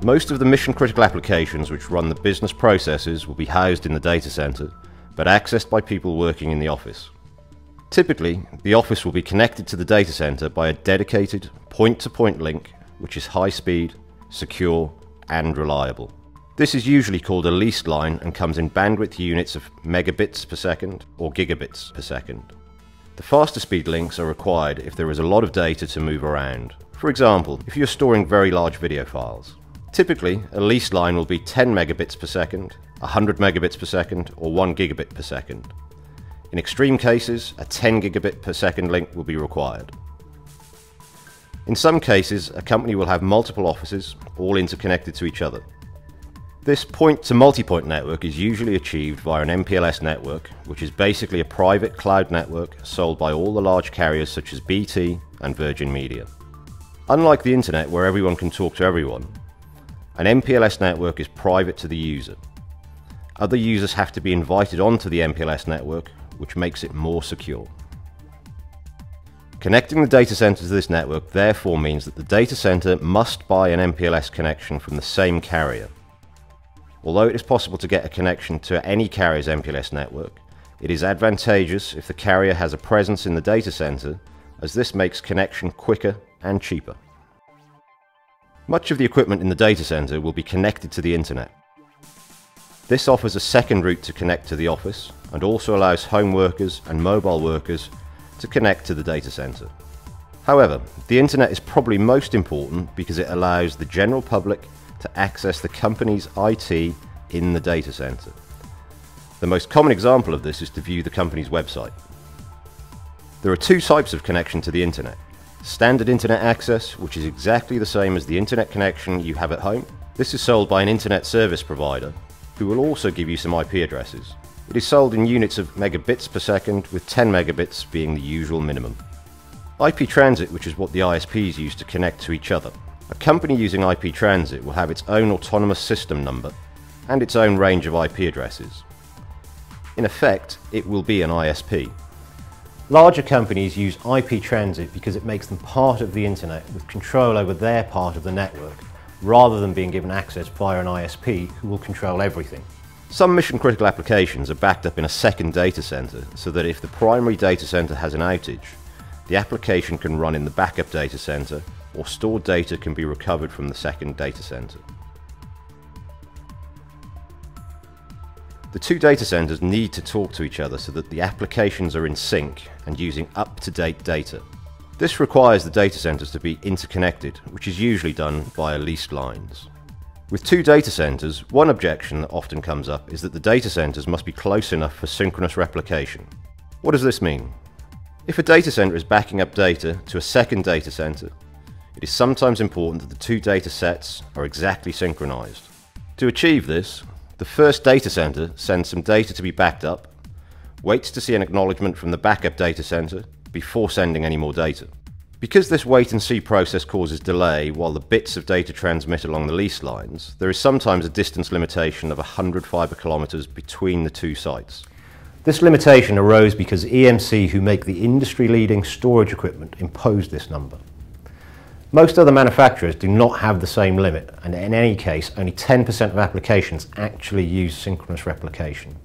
Most of the mission-critical applications which run the business processes will be housed in the data center, but accessed by people working in the office. Typically, the office will be connected to the data center by a dedicated point-to-point link, which is high-speed, secure, and reliable. This is usually called a leased line and comes in bandwidth units of megabits per second or gigabits per second. The faster speed links are required if there is a lot of data to move around. For example, if you're storing very large video files. Typically, a leased line will be 10 megabits per second, 100 megabits per second, or 1 gigabit per second. In extreme cases, a 10 gigabit per second link will be required. In some cases, a company will have multiple offices, all interconnected to each other. This point-to-multipoint network is usually achieved via an MPLS network, which is basically a private cloud network sold by all the large carriers such as BT and Virgin Media. Unlike the internet where everyone can talk to everyone, an MPLS network is private to the user. Other users have to be invited onto the MPLS network, which makes it more secure. Connecting the data center to this network therefore means that the data center must buy an MPLS connection from the same carrier. Although it is possible to get a connection to any carrier's MPLS network, it is advantageous if the carrier has a presence in the data center, as this makes connection quicker and cheaper. Much of the equipment in the data center will be connected to the internet. This offers a second route to connect to the office and also allows home workers and mobile workers to connect to the data center. However, the internet is probably most important because it allows the general public to access the company's IT in the data center. The most common example of this is to view the company's website. There are two types of connection to the internet. Standard internet access, which is exactly the same as the internet connection you have at home. This is sold by an internet service provider, who will also give you some IP addresses. It is sold in units of megabits per second, with 10 megabits being the usual minimum. IP transit, which is what the ISPs use to connect to each other. A company using IP transit will have its own autonomous system number and its own range of IP addresses. In effect, it will be an ISP. Larger companies use IP transit because it makes them part of the internet with control over their part of the network, rather than being given access via an ISP who will control everything. Some mission-critical applications are backed up in a second data center, so that if the primary data center has an outage, the application can run in the backup data center, or stored data can be recovered from the second data center. The two data centers need to talk to each other so that the applications are in sync and using up-to-date data. This requires the data centers to be interconnected, which is usually done via leased lines. With two data centers, one objection that often comes up is that the data centers must be close enough for synchronous replication. What does this mean? If a data center is backing up data to a second data center, it is sometimes important that the two data sets are exactly synchronized. To achieve this, the first data center sends some data to be backed up, waits to see an acknowledgement from the backup data center before sending any more data. Because this wait and see process causes delay while the bits of data transmit along the lease lines, there is sometimes a distance limitation of 100 fiber kilometers between the two sites. This limitation arose because EMC, who make the industry-leading storage equipment, imposed this number. Most other manufacturers do not have the same limit, and in any case, only 10% of applications actually use synchronous replication.